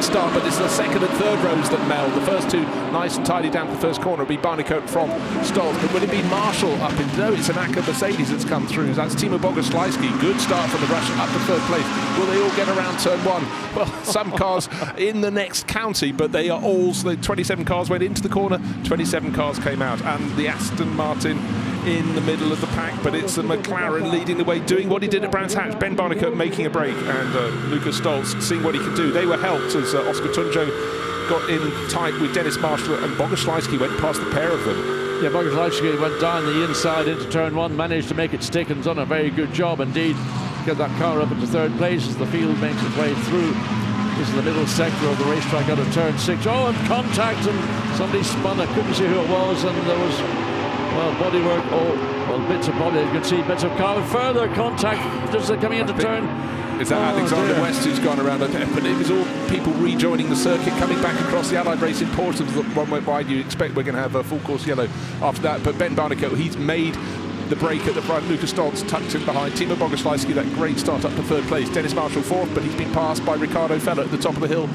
great start, but it's the second and third rows that meld. The first two nice and tidy down to the first corner. It'll be Barnicoat from Stolz, but will it be Marshall up in? No, it's an ACA Mercedes that's come through. That's Timo Bogoslawski. Good start from the Russian up to third place. Will they all get around turn one? Well, some cars in the next county, but they are all, so the 27 cars went into the corner, 27 cars came out, and the Aston Martin in the middle of the pack, but it's the McLaren leading the way, doing what he did at Brands Hatch. Ben Barnicoat making a break, and Lucas Stolz seeing what he could do. They were helped as Oscar Tunjo got in tight with Dennis Marshall, and Bogoslawski went past the pair of them. Yeah, Bogoslawski went down the inside into turn one, managed to make it stick, and done a very good job indeed. Get that car up into third place as the field makes its way through. This is the middle sector of the racetrack out of turn 6. Oh, and contact, and somebody spun. I couldn't see who it was, and there was, well, bodywork. Oh, well, bits of body. You can see bits of car. Further contact just coming into turn. Is that Alexander West who's gone around? But it was all people rejoining the circuit, coming back across the Allied Racing Portals. One went wide. You expect we're going to have a full course yellow after that. But Ben Barnicoat, he's made the break at the front. Lucas Stolz tucked in behind. Timo Bogoslawski, that great start up to third place. Dennis Marshall fourth, but he's been passed by Ricardo Fella at the top of the hill.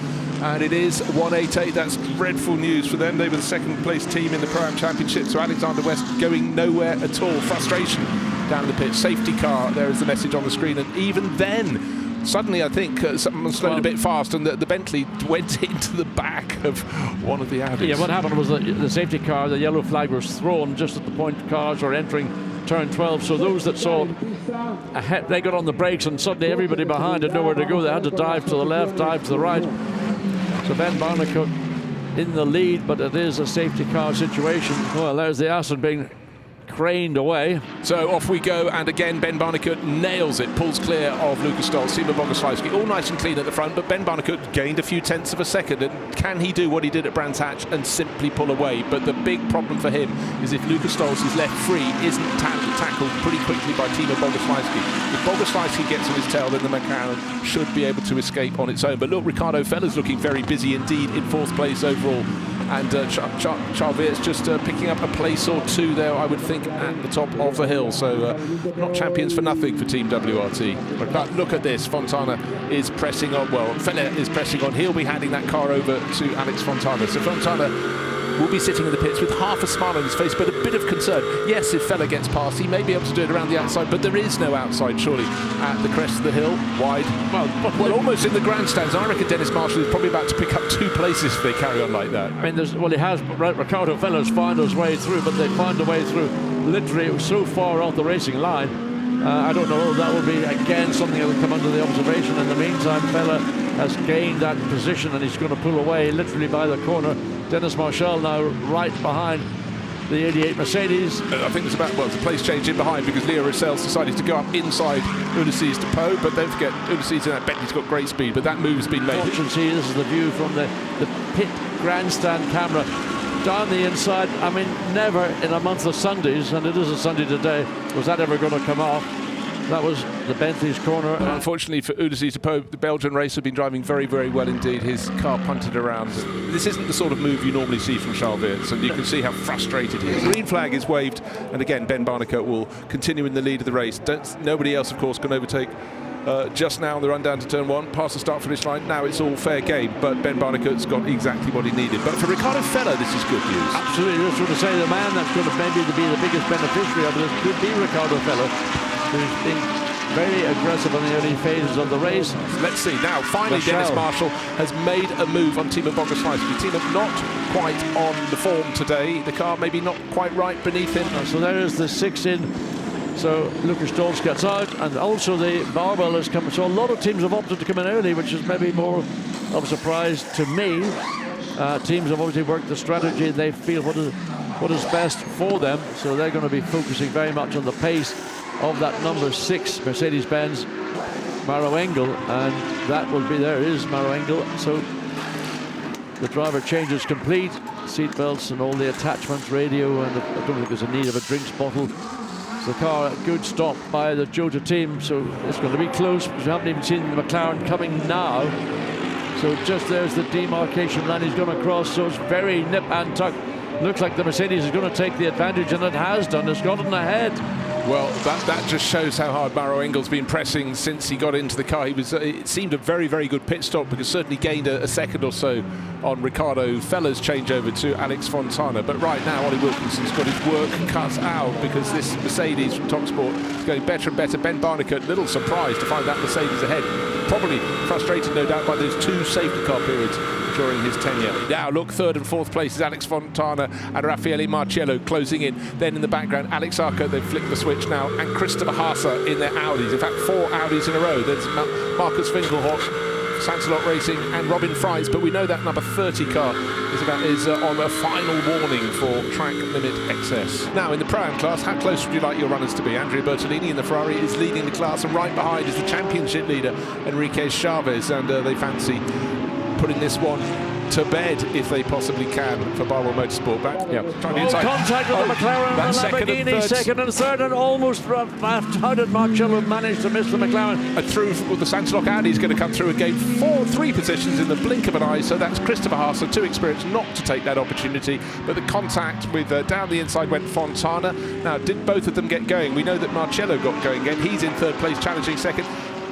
And it is 188. That's dreadful news for them. They were the second place team in the Pro-Am Championship. So Alexander West going nowhere at all. Frustration down in the pit. Safety car, there is the message on the screen. And even then, suddenly I think someone slowed a bit fast, and the Bentley went into the back of one of the Audis. Yeah, what happened was the safety car, the yellow flag was thrown just at the point cars are entering turn 12, so those that saw ahead, they got on the brakes, and suddenly everybody behind had nowhere to go. They had to dive to the left, dive to the right. So Ben Barnicoat in the lead, but it is a safety car situation. Well, there's the Aston being craned away. So off we go, and again Ben Barnicoat nails it, pulls clear of Lucas Stolz. Timo Bogoslawski all nice and clean at the front, but Ben Barnicoat gained a few tenths of a second. And can he do what he did at Brands Hatch and simply pull away? But the big problem for him is if Lucas Stolz is left free, isn't tackled pretty quickly by Timo Bogoslawski. If Bogoslawski gets on his tail, then the McLaren should be able to escape on its own. But look, Ricardo Fella's looking very busy indeed in fourth place overall. And Charles just picking up a place or two there, I would think, at the top of the hill. So not champions for nothing for Team WRT. But look at this. Fontana is pressing on. Well, Fella is pressing on. He'll be handing that car over to Alex Fontana. So Fontana will be sitting in the pits with half a smile on his face, but a bit of concern. Yes, if Fella gets past, he may be able to do it around the outside, but there is no outside, surely, at the crest of the hill, wide. Well, almost in the grandstands. I reckon Dennis Marshall is probably about to pick up 2 places if they carry on like that. I mean, he has. Ricardo Fella's found his way through, but they found a way through. Literally, it was so far off the racing line. I don't know. That will be, again, something that will come under the observation. In the meantime, Fella has gained that position, and he's going to pull away literally by the corner. Dennis Marshall now right behind the 88 Mercedes. I think there's a place change in behind because Leo Roussel's decided to go up inside Ulysses Depot, but don't forget Ulysses in that Bentley's got great speed, but that move's been made. You can see this is the view from the pit grandstand camera down the inside. I mean, never in a month of Sundays, and it is a Sunday today, was that ever going to come off. That was the Bentley's corner. Unfortunately for Ulysses Depot, the Belgian racer has been driving very, very well indeed. His car punted around. This isn't the sort of move you normally see from Charles Weerts, and you can see how frustrated he is. The green flag is waved, and again, Ben Barnicoat will continue in the lead of the race. Nobody else, of course, can overtake. Just now, the run down to turn 1, past the start-finish line. Now it's all fair game, but Ben Barnicoat's got exactly what he needed. But for Ricardo Fella, this is good news. Absolutely. I was going to say the man that's going to maybe be the biggest beneficiary of this could be Ricardo Fella, who's been very aggressive on the early phases of the race. Let's see now. Finally, Dennis Marshall has made a move on Timo Bogoslawski. Timo not quite on the form today. The car maybe not quite right beneath him. So there is the 6 in. So Lucas Stolz gets out, and also the barbell has come. So a lot of teams have opted to come in early, which is maybe more of a surprise to me. Teams have obviously worked the strategy. They feel what is best for them. So they're going to be focusing very much on the pace of that number 6 Mercedes-Benz Maro Engel, and that will be there is Maro Engel. So the driver change is complete, seat belts and all the attachments, radio, and I don't think there's a need of a drinks bottle. So the car, a good stop by the Jota team, so it's going to be close because we haven't even seen the McLaren coming now. So just there's the demarcation line he's going to cross, so it's very nip and tuck. Looks like the Mercedes is going to take the advantage, and it has done. It's gotten ahead Well, that just shows how hard Mauro Engel's been pressing since he got into the car. He was, it seemed a very, very good pit stop because certainly gained a second or so on Ricardo Feller's changeover to Alex Fontana. But right now, Ollie Wilkinson's got his work cut out because this Mercedes from Top Sport is going better and better. Ben Barnicoat, a little surprised to find that Mercedes ahead. Probably frustrated, no doubt, by those 2 safety car periods during his tenure. Now, look, third and fourth places, Alex Fontana and Raffaele Marciello closing in. Then in the background, Alex Arco, they've flicked the switch now, and Christopher Haase in their Audis. In fact, 4 Audis in a row. There's Marcus Finkelhoff, Sansalot Racing and Robin Fries, but we know that number 30 car is on a final warning for track limit excess. Now in the Pro-Am class, how close would you like your runners to be? Andrea Bertolini in the Ferrari is leading the class, and right behind is the championship leader Enrique Chavez, and they fancy putting this one to bed if they possibly can for Barwell Motorsport. Back, contact with the McLaren and the Lamborghini, second and third, and almost how did Marcello manage to miss the McLaren? And through the Sansalot Audi is going to come through and gain 3 positions in the blink of an eye, so that's Christopher Haase, too experienced not to take that opportunity, but the contact with down the inside went Fontana. Now, did both of them get going? We know that Marcello got going again. He's in third place, challenging second.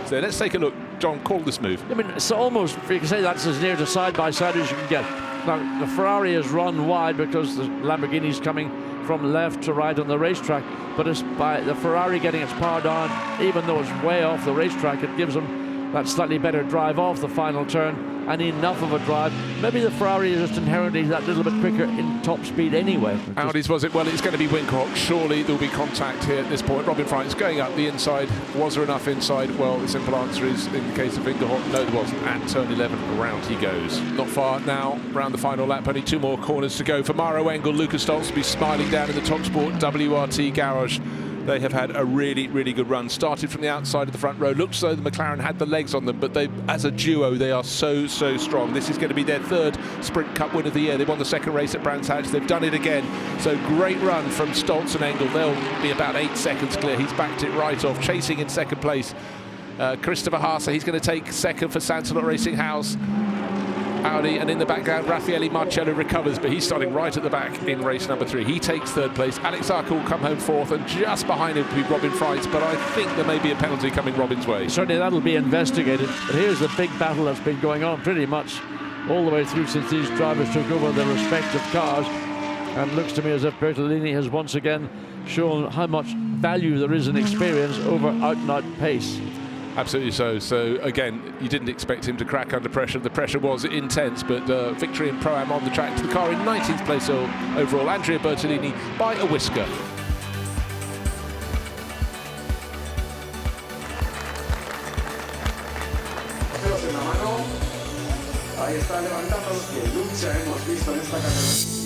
So let's take a look. John, call this move. I mean, it's almost, you can say that's as near to side-by-side as you can get. Now, the Ferrari has run wide because the Lamborghini's coming from left to right on the racetrack, but it's by the Ferrari getting its power down, even though it's way off the racetrack, it gives them that slightly better drive off the final turn, and enough of a drive. Maybe the Ferrari is just inherently that little bit quicker in top speed anyway. Audi's was it? Well, it's going to be Winkelhock. Surely there'll be contact here at this point. Robin Fries going up the inside. Was there enough inside? Well, the simple answer is, in the case of Winkelhock, no, there wasn't. At turn 11, around he goes. Not far now, around the final lap. Only 2 more corners to go for Mauro Engel. Lucas Stoltz will be smiling down in the Top Sport WRT garage. They have had a really, really good run. Started from the outside of the front row. Looks as though the McLaren had the legs on them, but they, as a duo, they are so, so strong. This is going to be their 3rd Sprint Cup win of the year. They won the 2nd race at Brands Hatch. They've done it again. So great run from Stoltz and Engel. They'll be about 8 seconds clear. He's backed it right off, chasing in 2nd place. Christopher Haase, he's going to take 2nd for Sansalot Racing House. Audi, and in the background, Raffaele Marciello recovers, but he's starting right at the back in race number 3. He takes 3rd place. Alex Arco will come home 4th, and just behind him will be Robin Fries, but I think there may be a penalty coming Robin's way. Certainly that'll be investigated, but here's the big battle that's been going on pretty much all the way through since these drivers took over their respective cars, and it looks to me as if Bertolini has once again shown how much value there is in experience over out-and-out pace. Absolutely so. So again, you didn't expect him to crack under pressure. The pressure was intense, but victory in Pro-Am on the track to the car in 19th place overall. Andrea Bertolini by a whisker. Ahí está levantando los que lucha hemos visto en esta carrera.